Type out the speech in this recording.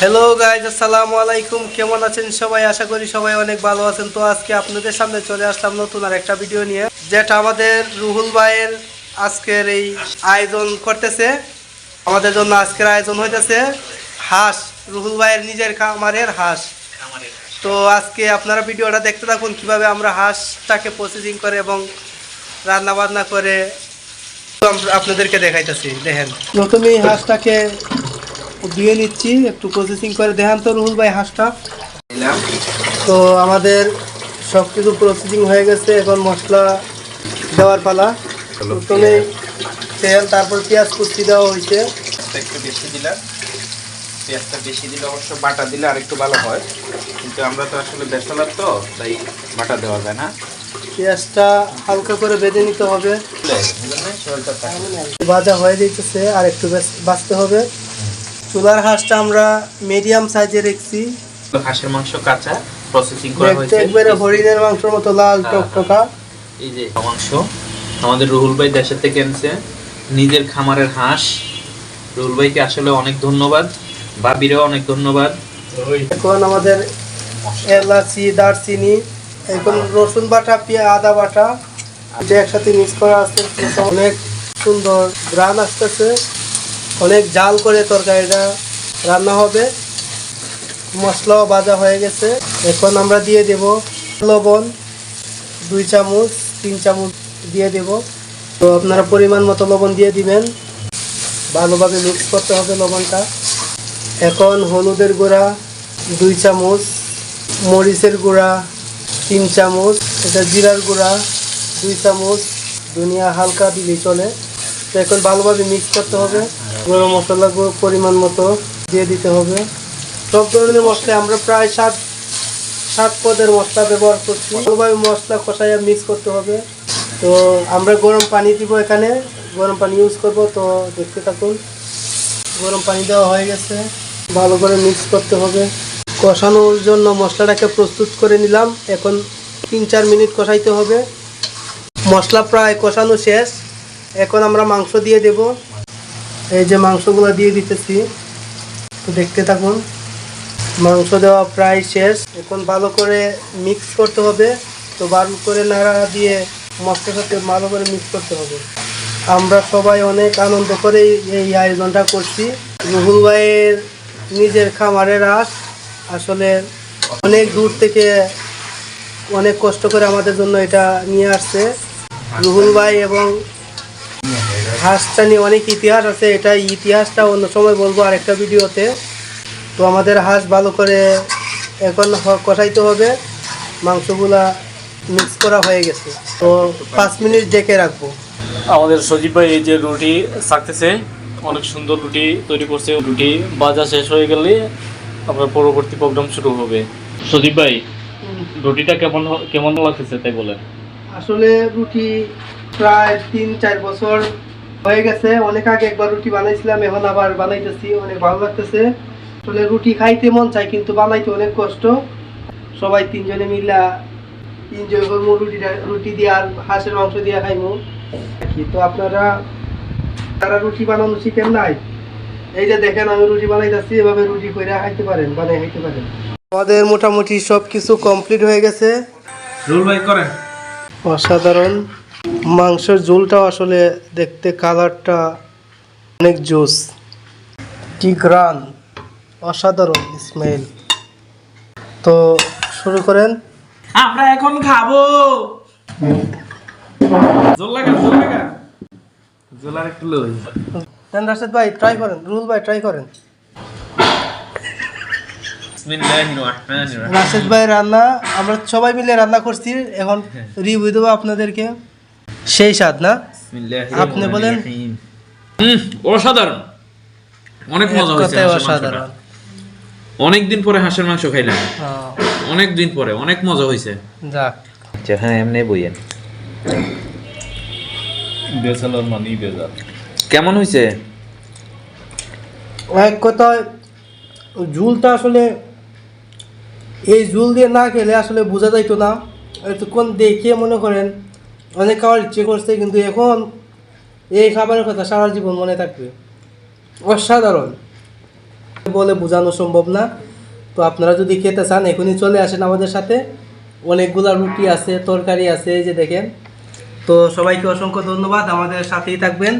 Hello guys, আসসালামু আলাইকুম। কেমন আছেন সবাই? আশা করি সবাই অনেক ভালো আছেন। তো আজকে আপনাদের সামনে চলে আসলাম নতুন আর একটা ভিডিও নিয়ে, যেটা আমাদের রুহুল ভাইয়ের আজকের এই আয়োজন করতেছে। আমাদের জন্য আজকের আয়োজন হইতেছে হাঁস, রুহুল ভাইয়ের নিজের খামারের হাঁস। তো আজকে আপনারা ভিডিওটা দেখতে থাকুন, কিভাবে আমরা হাঁসটাকে প্রসেসিং করে এবং রান্না বান্না করে আপনাদেরকে দেখাইতেছি। দেখেন, প্রথমে এই হাঁসটাকে দিয়ে নিচ্ছি, একটু প্রসেসিং করে দেখান তো রুহুল ভাই হাঁসটা। তো আমাদের সব কিছু প্রসেসিং হয়ে গেছে, এখন মশলা দেওয়ার পালা। প্রথমে তেল, তারপর পেঁয়াজ কুচি দেওয়া হয়েছে। একটু বেশি দিলাম, পেঁয়াজটা বেশি দিলে অবশ্য বাটা দিলে আর একটু ভালো হয়, কিন্তু আমরা তো আসলে ব্যাচেলর, তো তাই বাটা দেওয়া যায় না। পেঁয়াজটা হালকা করে বেঁধে নিতে হবে, ভাজা হয়ে যেতেছে, আর একটু বাঁচতে হবে। চুলার হাঁসটা আমরা মিডিয়াম সাইজে রেখেছি। হাঁসের মাংস কাঁচা প্রসেসিং করা হয়েছে, একবারে হরিণের মাংসের মতো লাল টকটকা। এই যে মাংস আমাদের রুহুল ভাই দেশের থেকে এনেছে, নিজের খামারের হাঁস। রুহুল ভাইকে আসলে অনেক ধন্যবাদ, ভাবিরেও অনেক ধন্যবাদ। এখন আমাদের এলাচি, দারচিনি, এখন রসুন বাটা, আদা বাটা এটা একসাথে মিক্স করা আসছে। অনেক সুন্দর ঘ্রাণ আসতেছে, অনেক জাল করে তরকারিটা রান্না হবে। মশলাও ভাজা হয়ে গেছে। এখন আমরা দিয়ে দেব লবণ 2 চামচ 3 চামচ দিয়ে দেব। তো আপনারা পরিমাণ মতো লবণ দিয়ে দিবেন, ভালোভাবে মিক্স করতে হবে লবণটা। এখন হলুদের গুঁড়া 2 চামচ, মরিচের গুঁড়া 3 চামচ, এটা জিরার গুঁড়া 2 চামচ, ধনিয়া হালকা দিলেই চলে। তো এখন ভালোভাবে মিক্স করতে হবে। গরম মশলা পরিমাণ মতো দিয়ে দিতে হবে। সব ধরনের মশলা আমরা প্রায় 7 পদের মশলা ব্যবহার করছি। ভালোভাবে মশলা কষাইয়া মিক্স করতে হবে। তো আমরা গরম পানি দিব, এখানে গরম পানি ইউজ করব। তো দেখতে থাকুন, গরম পানি দেওয়া হয়ে গেছে, ভালো করে মিক্স করতে হবে। কষানোর জন্য মশলাটাকে প্রস্তুত করে নিলাম। এখন 3-4 মিনিট কষাইতে হবে। মশলা প্রায় কষানো শেষ, এখন আমরা মাংস দিয়ে দেব। এই যে মাংসগুলো দিয়ে দিতেছি, তো দেখতে থাকুন। মাংস দেওয়া প্রায় শেষ, এখন ভালো করে মিক্স করতে হবে। তো ভালো করে নাড়া দিয়ে মশলার সাথে ভালো করে মিক্স করতে হবে। আমরা সবাই অনেক আনন্দ করে এই আয়োজনটা করছি। রুহুল ভাইয়ের নিজের খামারের হাঁস, আসলে অনেক দূর থেকে অনেক কষ্ট করে আমাদের জন্য এটা নিয়ে আসছে রুহুল ভাই। এবং হাঁসটা নিয়ে অনেক ইতিহাস আছে, এটা ইতিহাসটা অন্য সময় বলবো আরেকটা ভিডিওতে। তো আমাদের হাঁস ভালো করে এখন কষাইতে হবে। মাংসগুলা মিক্স করা হয়ে গেছে, তো 5 মিনিট ডেকে রাখবো। আমাদের সজীব ভাই এই যে রুটি ছাকতেছে, অনেক সুন্দর রুটি তৈরি করছে। রুটি ভাজা শেষ হয়ে গেলে আপনার পরবর্তী প্রোগ্রাম শুরু হবে। সজীব ভাই, রুটিটা কেমন লাগতেছে তাই বলেন। আসলে রুটি প্রায় 3-4 বছর হয়ে গেছে। অনেক আগে একবার রুটি বানাইছিলাম, এখন আবার বানাইতেছি, অনেক ভালো লাগতেছে। আসলে রুটি খাইতে মন চাই, কিন্তু বানাইতে অনেক কষ্ট। সবাই 3 জনে মিলা এনজয় করবো, রুটি দিয়ে আর হাঁসের মাংস দিয়ে খাইবো। তো আপনারা তারা রুটি বানানো শিখেন নাই, এই যে দেখেন আমি রুটি বানাইতেছি, এভাবে রুটি করে খাইতে পারেন, বানাই খাইতে পারেন। আমাদের মোটামুটি সব কিছু কমপ্লিট হয়ে গেছে। রুহুল ভাই করেন। অসাধারণ মাংসের ঝোলটাও আসলে দেখতে, কালারটা অনেক জোস, কি গ্রান, অসাধারণ স্মেল। তো শুরু করেন। আমরা এখন খাবো। জোর লাগা জোর আর একটু লই। রাশেদ ভাই ট্রাই করেন, রুহুল ভাই ট্রাই করেন। রাশেদ ভাই রান্না আমরা সবাই মিলে রান্না করছি, এখন রিভিউ দেবো আপনাদেরকে। সেই স্বাদ না? আপনি বলেন। অসাধারণ, অনেক মজা হয়েছে। অসাধারণ, অনেক দিন পরে হাঁসের মাংস খাইলাম, অনেক দিন পরে, অনেক মজা হয়েছে। যাক, আচ্ছা হ্যাঁ, এমনি বইয়েন। বেসালার মানি বেজার কেমন হয়েছে? এক কথায় ঝুলটা আসলে এই ঝুল দিয়ে না খেলে আসলে বোঝা যাইতো না। এতক্ষণ দেখে মনে করেন অনেক খাওয়ার ইচ্ছে করছে, কিন্তু এখন এই খাবারের কথা সারা জীবন মনে থাকবে। অসাধারণ। বলে বোঝানো সম্ভব না। তো আপনারা যদি খেতে চান এখনই চলে আসেন আমাদের সাথে, অনেকগুলা রুটি আছে, তরকারি আছে, এই যে দেখেন। তো সবাইকে অসংখ্য ধন্যবাদ, আমাদের সাথেই থাকবেন।